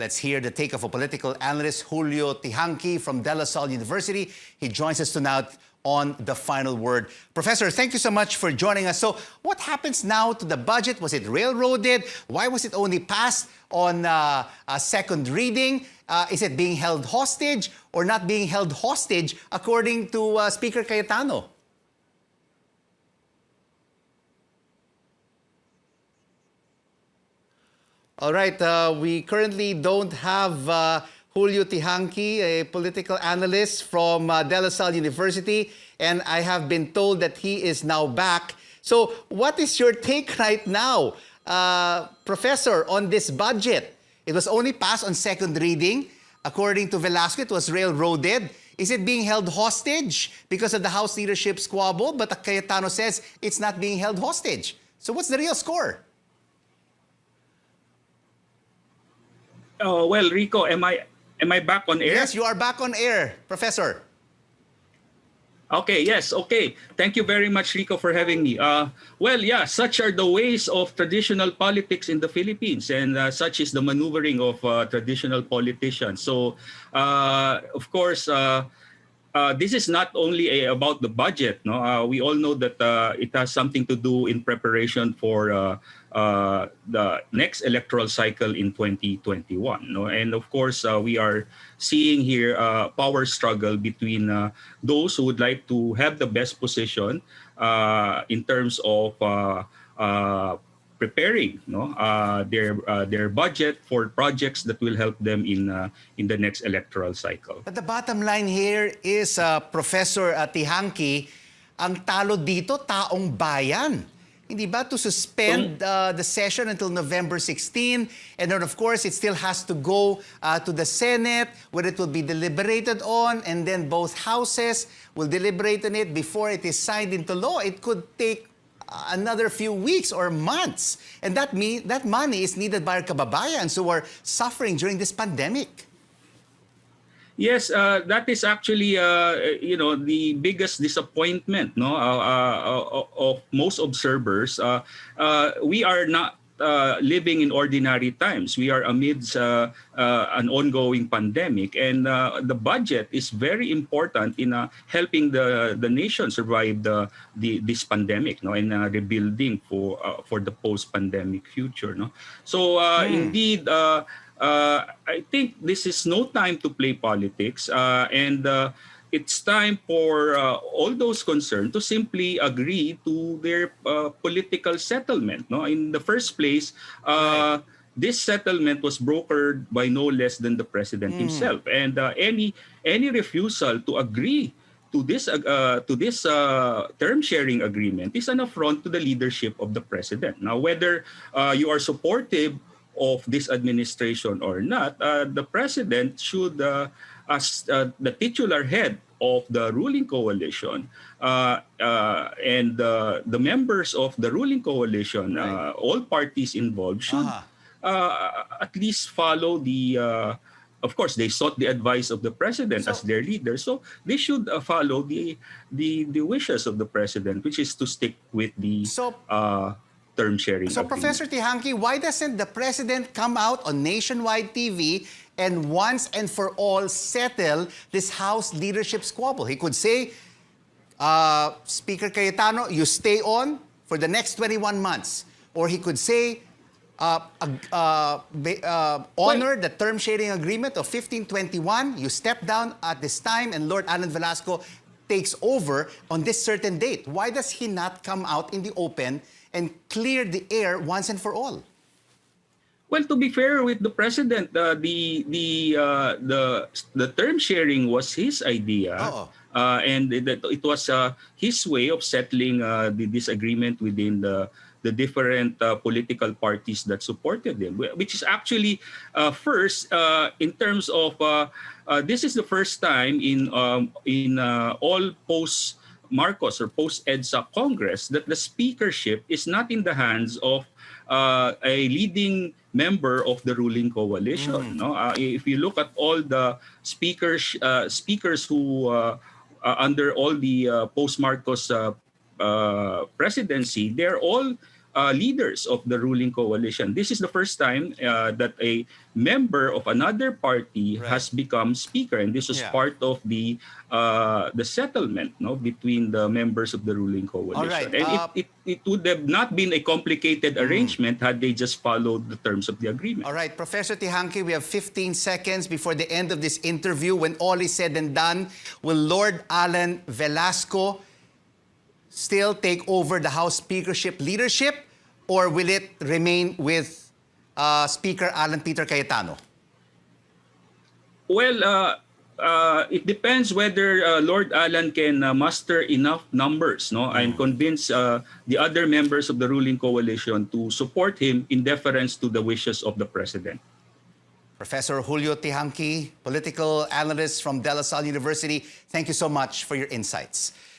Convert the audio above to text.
Let's hear the take of a political analyst, Julio Teehankee from De La Salle University. He joins us tonight on The Final Word. Professor, thank you so much for joining us. So what happens now to the budget? Was it railroaded? Why was it only passed on a second reading? Is it being held hostage or not being held hostage according to Speaker Cayetano? All right, we currently don't have Julio Teehankee, a political analyst from De La Salle University, and I have been told that he is now back. So what is your take right now, Professor, on this budget? It was only passed on second reading. According to Velasco, it was railroaded. Is it being held hostage because of the House leadership squabble? But Cayetano says it's not being held hostage. So what's the real score? Oh, well, Rico, am I back on air? Yes, you are back on air, Professor. Okay, yes, okay. Thank you very much, Rico, for having me. Well, yeah, such are the ways of traditional politics in the Philippines, and such is the maneuvering of traditional politicians. So, of course, this is not only about the budget. No, we all know that it has something to do in preparation for the next electoral cycle in 2021. No, and of course, we are seeing here power struggle between those who would like to have the best position in terms of preparing their budget for projects that will help them in the next electoral cycle. But the bottom line here is, Professor Teehankee, ang talo dito, taong bayan. Hindi ba, to suspend the session until November 16, and then of course it still has to go to the Senate where it will be deliberated on, and then both houses will deliberate on it before it is signed into law. It could take another few weeks or months. And that money is needed by our kababayans who are suffering during this pandemic. Yes, that is actually the biggest disappointment of most observers. We are not living in ordinary times. We are amidst an ongoing pandemic, and the budget is very important in helping the nation survive this pandemic, and rebuilding for the post-pandemic future. So indeed, I think this is no time to play politics, and it's time for all those concerned to simply agree to their political settlement. No, in the first place, this settlement was brokered by no less than the president himself, and any refusal to agree to this term sharing agreement is an affront to the leadership of the president. Now, whether you are supportive of this administration or not, the president should, as the titular head of the ruling coalition, and the members of the ruling coalition, all parties involved, should at least follow the. Of course, they sought the advice of the president as their leader, so they should follow the wishes of the president, which is to stick with the term sharing So, agreement. Professor Teehankee, why doesn't the president come out on nationwide TV and once and for all settle this House leadership squabble? He could say, Speaker Cayetano, you stay on for the next 21 months. Or he could say, honor the term sharing agreement of 1521. You step down at this time, and Lord Alan Velasco takes over on this certain date. Why does he not come out in the open and clear the air once and for all? Well, to be fair with the president, the term sharing was his idea, and it was his way of settling the disagreement within the different political parties that supported him, which is actually first in terms of this is the first time in all post Marcos or post-EDSA Congress that the speakership is not in the hands of a leading member of the ruling coalition. If you look at all the speakers who under all the post-Marcos presidency, they're all leaders of the ruling coalition. This is the first time that a member of another party has become speaker, and this was Yeah. part of the settlement, no, between the members of the ruling coalition. All right, And it would have not been a complicated arrangement had they just followed the terms of the agreement. All right, Professor Teehankee, we have 15 seconds before the end of this interview. When all is said and done, will Lord Alan Velasco still take over the House Speakership leadership, or will it remain with Speaker Alan Peter Cayetano? Well, it depends whether Lord Alan can muster enough numbers, no, and convince the other members of the ruling coalition to support him in deference to the wishes of the president. Professor Julio Teehankee, political analyst from De La Salle University, thank you so much for your insights.